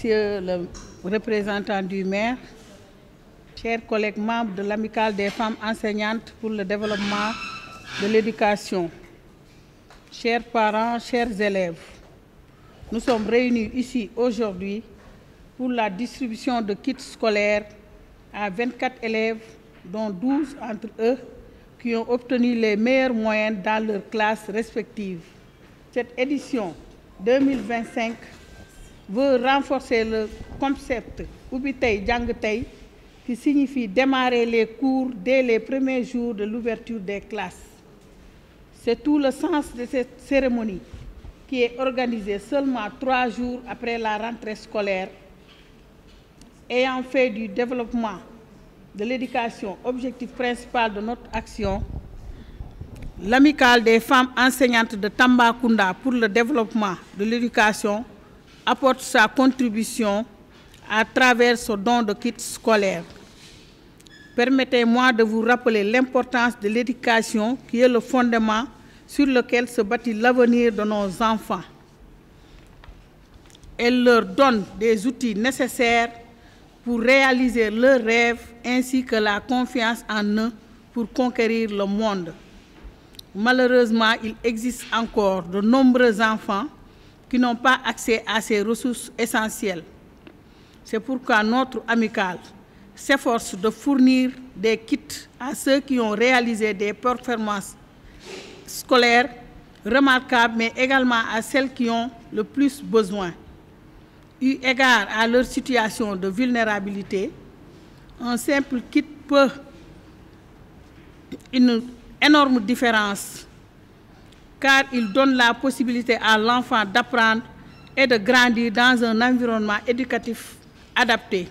Monsieur le représentant du maire, chers collègues membres de l'Amicale des femmes enseignantes pour le développement de l'éducation, chers parents, chers élèves, nous sommes réunis ici aujourd'hui pour la distribution de kits scolaires à 24 élèves, dont 12 entre eux qui ont obtenu les meilleures moyennes dans leurs classes respectives. Cette édition 2025 veut renforcer le concept Ubbi Tay Jàng Tay, qui signifie démarrer les cours dès les premiers jours de l'ouverture des classes. C'est tout le sens de cette cérémonie qui est organisée seulement 3 jours après la rentrée scolaire, ayant fait du développement de l'éducation objectif principal de notre action. L'Amicale des femmes enseignantes de Tambacounda pour le développement de l'éducation apporte sa contribution à travers ce don de kits scolaires. Permettez-moi de vous rappeler l'importance de l'éducation qui est le fondement sur lequel se bâtit l'avenir de nos enfants. Elle leur donne des outils nécessaires pour réaliser leurs rêves ainsi que la confiance en eux pour conquérir le monde. Malheureusement, il existe encore de nombreux enfants qui n'ont pas accès à ces ressources essentielles. C'est pourquoi notre amicale s'efforce de fournir des kits à ceux qui ont réalisé des performances scolaires remarquables, mais également à celles qui ont le plus besoin. Eu égard à leur situation de vulnérabilité, un simple kit peut une énorme différence, car il donne la possibilité à l'enfant d'apprendre et de grandir dans un environnement éducatif adapté.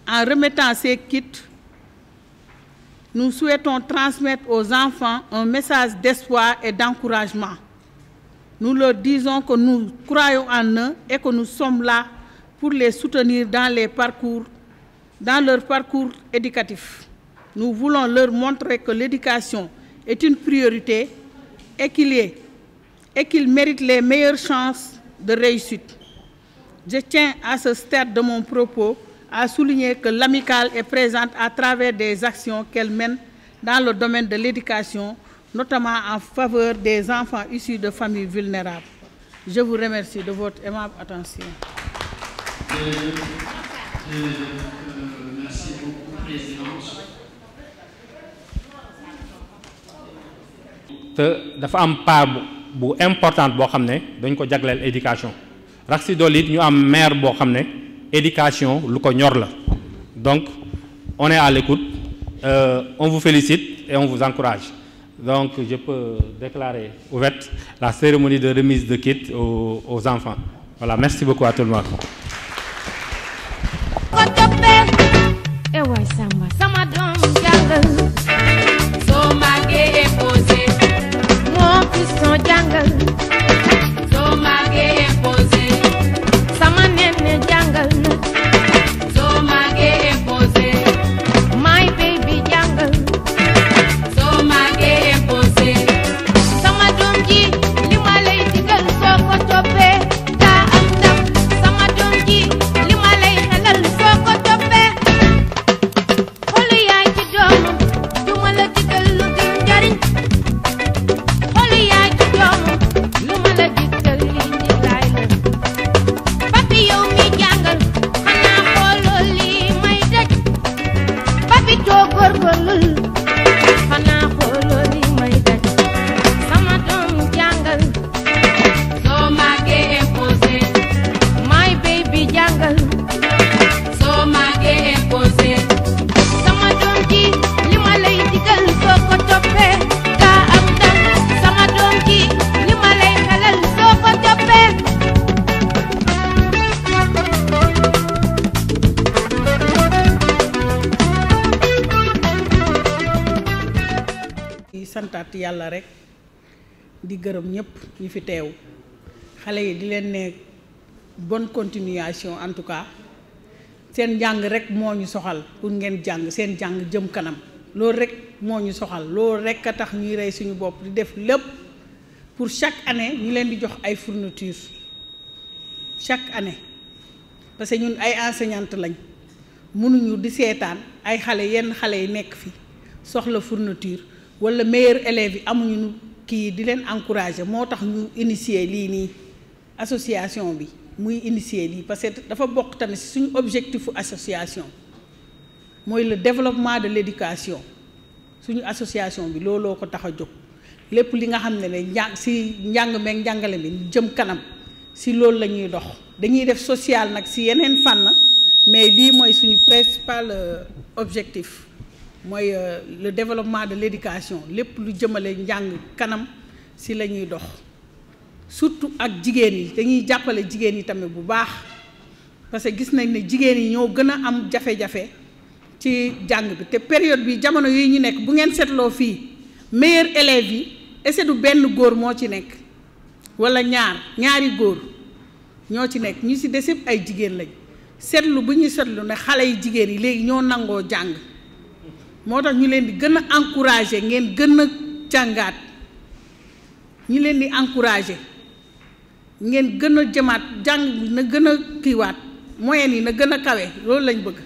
En remettant ces kits, nous souhaitons transmettre aux enfants un message d'espoir et d'encouragement. Nous leur disons que nous croyons en eux et que nous sommes là pour les soutenir dans leur parcours éducatif. Nous voulons leur montrer que l'éducation est une priorité et qu'ils méritent les meilleures chances de réussite. Je tiens à ce stade de mon propos à souligner que l'amicale est présente à travers des actions qu'elle mène dans le domaine de l'éducation, notamment en faveur des enfants issus de familles vulnérables. Je vous remercie de votre aimable attention. Merci beaucoup, Présidente. dafa am part bu importante boo xam ne dañ ko jagleel éducation rax si dolli it ñu am maire boo xam ne éducation lu ko ñor la donc on est à l'écoute, on vous félicite et on vous encourage. Donc je peux déclarer ouverte la cérémonie de remise de kits aux enfants. Voilà, merci beaucoup à tout le monde. santaat yàlla rek di gërëm ñëpp ñi fi teew xale yi di leen ne bonne continuation. En tout cas seen jàng rek moo ñu soxal pour ngeen jàng seen jàng jëm kanam loolu rek moo ñu soxal loolu rek a tax ñuy rey suñu bopp di def lépp pour chaque année ñu leen di jox ay fournitures chaque année parce que ñun ay enseignante lañ mënuñu di seetaan ay xale yenn xale yi nekk fi soxla fourniture wala meilleurs élèves yi amuñu kii di leen encourager moo tax ñu initier lii nii association bi muy initier lii parce que dafa bokk tamit ci suñu objectifu association mooy le développement de l'éducation suñu association bi looloo ko tax a jóg lépp li nga xam ne ci njàng meeg njàngale bi jëm kanam ci loolu la ñuy dox dañuy def social nag ci yeneen fànn mais lii mooy suñu principal objectif mooy le développement de l'éducation lépp lu jëmale njàng kanam ci la ñuy dox surtout ak jigéen yi dañuy jàppale jigéen yi tamit bu baax parce que gis nañ ne jigéen yi ñoo gën a am jafe-jafe ci jàng bi te période bi jamono yi ñu nekk bu ngeen seetloo fii meilleurs élèves yi est-ce du benn góor moo ci nekk walla ñaari góor ñoo ci nekk ñu ci des yëpp ay jigéen lañ seetlu bu ñuy seetlu ne xale yi jigéen yi léegi ñoo nangoo jàng moo tax ñu leen di gën a encourager ngeen gën a jàngaat ñu leen di encourager ngeen gën a jëmaat jàng bi na gën a kiiwaat moyenne yi na gën a kawe loolu lañ bëgg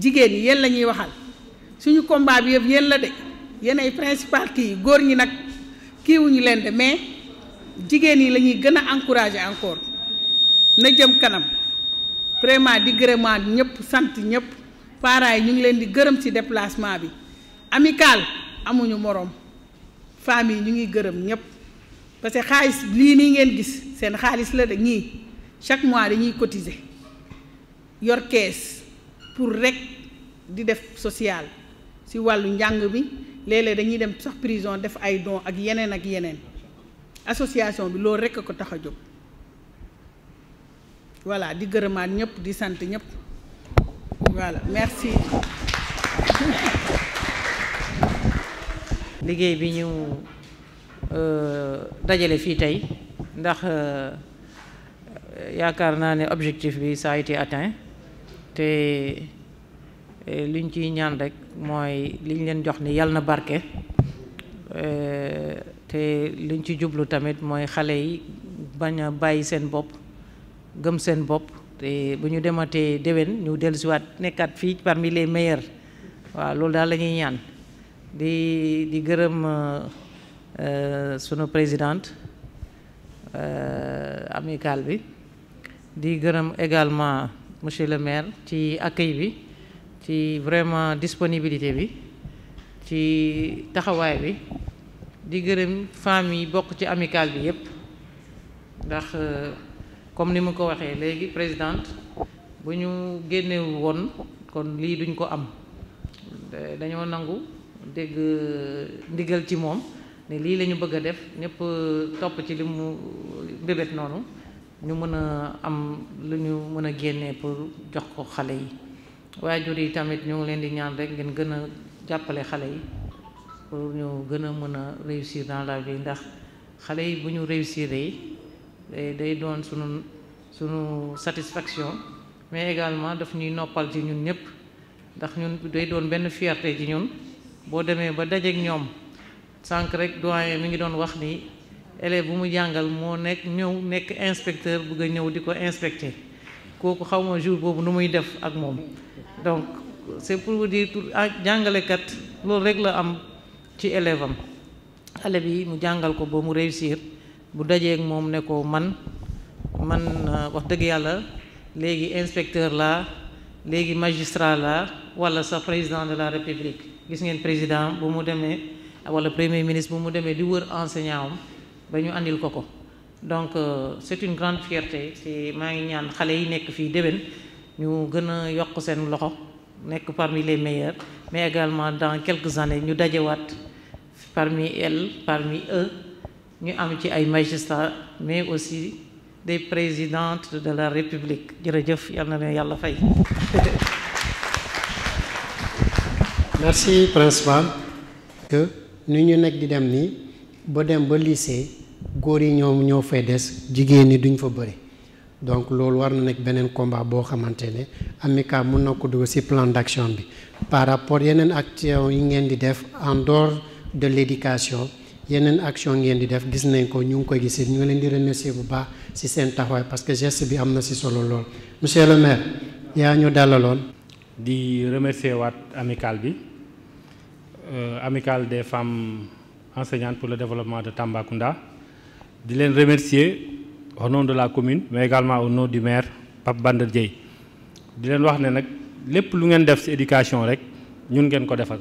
jigéen yi yéen la ñuy waxal suñu combat bi yëpp yéen la de yéen ay principal kii yi góor ñi nag kiiwuñu leen de mais jigéen yi la ñuy gën a encourager encore na jëm kanam vraiment di gërëmaat ñëpp sant ñëpp parents yi ñu ngi leen di gërëm ci déplacement bi amical amuñu moroom famille ñu ngi gërëm ñëpp parce que xaalis lii nii ngeen gis seen xaalis la de ñii chaque mois dañuy cotiser yor kees pour rek di def social ci wàllu njàng bi léeg-léeg dañuy dem sax prison def ay dons ak yeneen association bi loolu rekk ko tax a jóg voilà di gërëmaat ñëpp di sant ñëpp voilà merci. liggéey bi ñu dajale fii tey ndax yaakaar naa ne objectif bi ça a été atteint te liñ ciy ñaan rek mooy liñ leen jox ni yàlla na barke te liñ ci jublu tamit mooy xale yi bañ a bàyyi seen bopp gëm seen bopp te bu ñu dematee déwén ñu dellusiwaat nekkaat fii parmi les meilleurs waaw loolu daal la ñuy ñaan di gërëm sunu présidente amicale bi di gërëm également monsieur le maire ci accueil bi ci vraiment disponibilité bi ci taxawaay bi di gërëm femmes yi bokk ci amicale bi yépp ndax comme ni mu ko waxee léegi présidente bu ñu génnewul woon kon lii duñ ko am dañoo nangu dégg ndigal ci moom ne lii la ñu bëgg a def ñëpp topp ci li mu bébét noonu ñu mën a am lu ñu mën a génnee pour jox ko xale yi waajur yi tamit ñu ngi leen di ñaan rek ngeen gën a jàppale xale yi pour ñu gën a mën a réussir dans la vie ndax xale yi bu ñu réussir day doon sunu satisfaction mais également daf ñuy noppal ci ñun ñëpp ndax ñun day doon benn fierté ci ñun boo demee ba dajeek ñoom sànq rek doyen mi ngi doon wax ni élève bu mu jàngal moo nekk inspecteur bëgg a ñëw di ko inspecter kooku xaw ma jour boobu nu muy def ak moom donc c'est pour vous dire jàngalekat loolu rek la am ci élève am xale bi mu jàngal ko ba mu réussir bu dajeek moom ne ko man wax dëgg yàlla léegi inspecteur la léegi magistrat la wala sa président de la république gis ngeen président bu mu demee wala premier ministre bu mu demee di wër enseignant am ba ñu andil ko donc c'est une grande fierté ci maa ngi ñaan xale yi nekk fii déwén ñu gën a yokk seen loxo nekk parmi les meilleurs mais également dans quelques années ñu dajewaat parmi eux ñu am ci ay magistrats mais aussi des présidentes de la République jërëjëf yal na leen yàlla fay. merci principal. que ni ñu nekk di dem nii ba dem ba lycée góor yi ñoo fay des jigéen ñi duñ fa bëri donc loolu war na nekk beneen combat boo xamante ne AMICAL mun na ko dugg ci plan d'action bi par rapport yeneen actions yi ngeen di def en dehors de l'éducation yeneen action ngeen di def gis nañ ko ñu ngi koy gisee ñu ngi leen di remercier bu baax ci seen taxawaay parce que geste bi am na ci solo lool monsieur le maire yaa ñu dalaloon. di remercier waat amicale bi amicale des femmes enseignantes pour le développement de Tambacounda di leen remercier au nom de la commune mais également au nom du maire Pape Banda Dièye di leen wax ne nag lépp lu ngeen def ci éducation rek ñun ngeen ko defal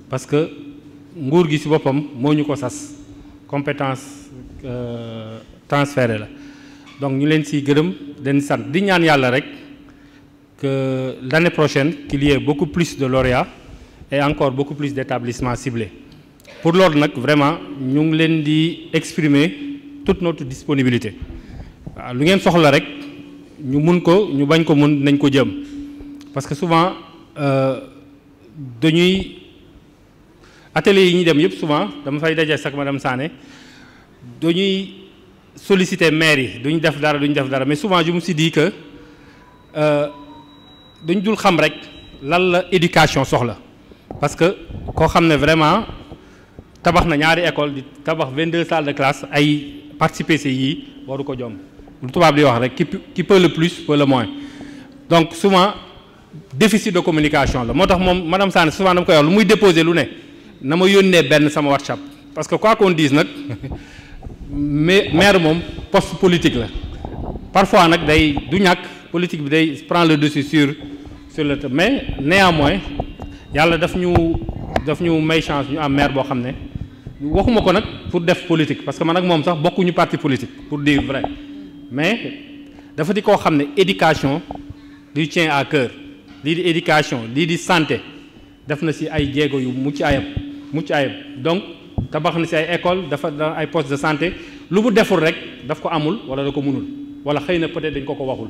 parce que nguur gi ci boppam moo ñu ko sas compétence transférée la donc ñu leen ciy gërëm leen sant di ñaan yàlla rek que l'année prochaine qu'il y ait beaucoup plus de lauréats et encore beaucoup plus d'établissements ciblés pour loolu nag vraiment ñu ngi leen di exprimer toute notre disponibilité waaw lu ngeen soxla rek ñu mun ko ñu bañ ko mun nañ ko jëm parce que souvent dañuy ateliers yi ñuy dem yëpp souvent dama fay daje sax madame Sané dañuy solliciter maire yi duñ def dara mais souvent je me suis dit que dañ dul xam rek lan la éducation soxla parce que koo xam ne vraiment tabax na ñaari école di tabax 22 salles de classe ay participer ci yii waru ko jom lu tubaab di wax rek qui peut le plus peut le moins donc souvent déficit de communication la moo tax moom madame Sané souvent dama koy wax lu muy déposer lu ne na ma yónnee benn sama WhatsApp parce que quoi qu'on dise nag maire moom poste politique la parfois nag day du ñàkk politique bi day prend le dessus sur le mais néanmoins yàlla daf ñu may chance ñu am maire boo xam ne waxuma ko nag pour def politique parce que man ak moom sax bokkuñu parti politique pour dire vrai mais dafa di koo xam ne éducation lui tient à cœur lii di éducation lii di santé def na ci ay jéego yu mucc ayib donc tabax na ci ay école dafa ay poste de santé lu mu deful rek daf ko amul wala da ko mënul wala xëy na peut-être dañ ko waxul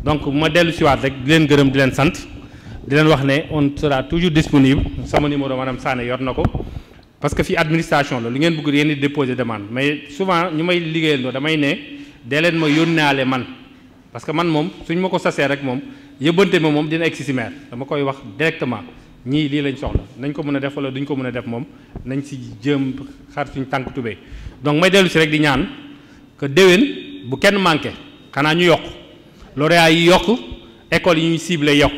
donc ma dellu si waat rek di leen gërëm di leen sant di leen wax ne on sera toujours disponible sama numéro madame Sané yor na ko parce que fii administration la lu ngeen bëgg yéen di déposer demande mais souvent ñu may liggéeyal damay ne dee leen ma yónnaale man parce que man moom suñ ma ko sasee rek moom yëbbante ma moom dina egsi si maire dama koy wax directement ñii lii lañ soxla nañ ko mën a def wala duñ ko mën a def moom nañ si jëm xar suñ tànk tubéy donc may dellu si rek di ñaan que déwén bu kenn manqué xanaa ñu yokk lauréats yi yokk écoles yi ñu ciblé yokk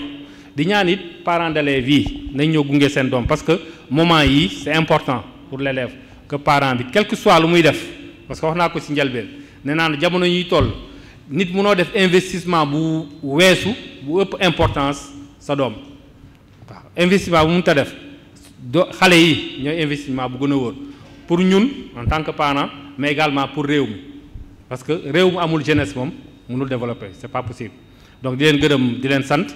di ñaan it parents d'élèves yi nañ ñëw gunge seen doom parce que moment yi c'est important pour l'élève que parent bi quel que soit lu muy def parce que wax naa ko ci njëlbeen nee naa jamono ñuy toll nit mënoo def investissement bu weesu bu ëpp importance sa doom waaw investissement bu mënut a def xale yi ñooy investissement bu gën a wóor pour ñun en tant que parent mais également pour réew mi parce que réew mu amul jeunesse moom mënul développer c'est pas possible donc di leen gërëm di leen sant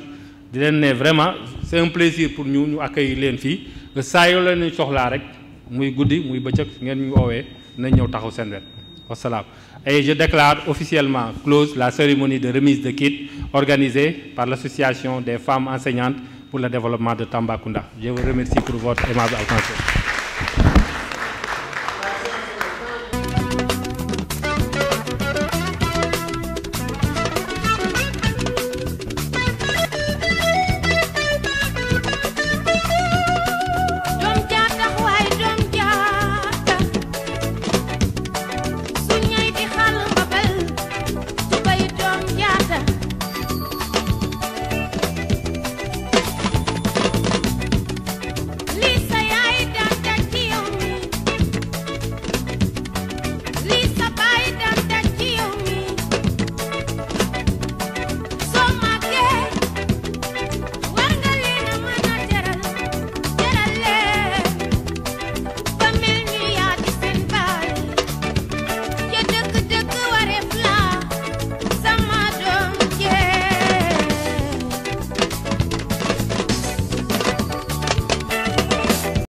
di leen ne vraiment c'est un plaisir pour ñu accueillir leen fii saa yoo leen soxlaa rek muy guddi muy bëccëg ngeen ñu woowee nañ ñëw taxaw seen wet wasalaam. Et je déclare officiellement close la cérémonie de remise de kits organisée par l'association des femmes enseignantes pour le développement de Tambacounda. Je vous remercie pour votre aimable attention.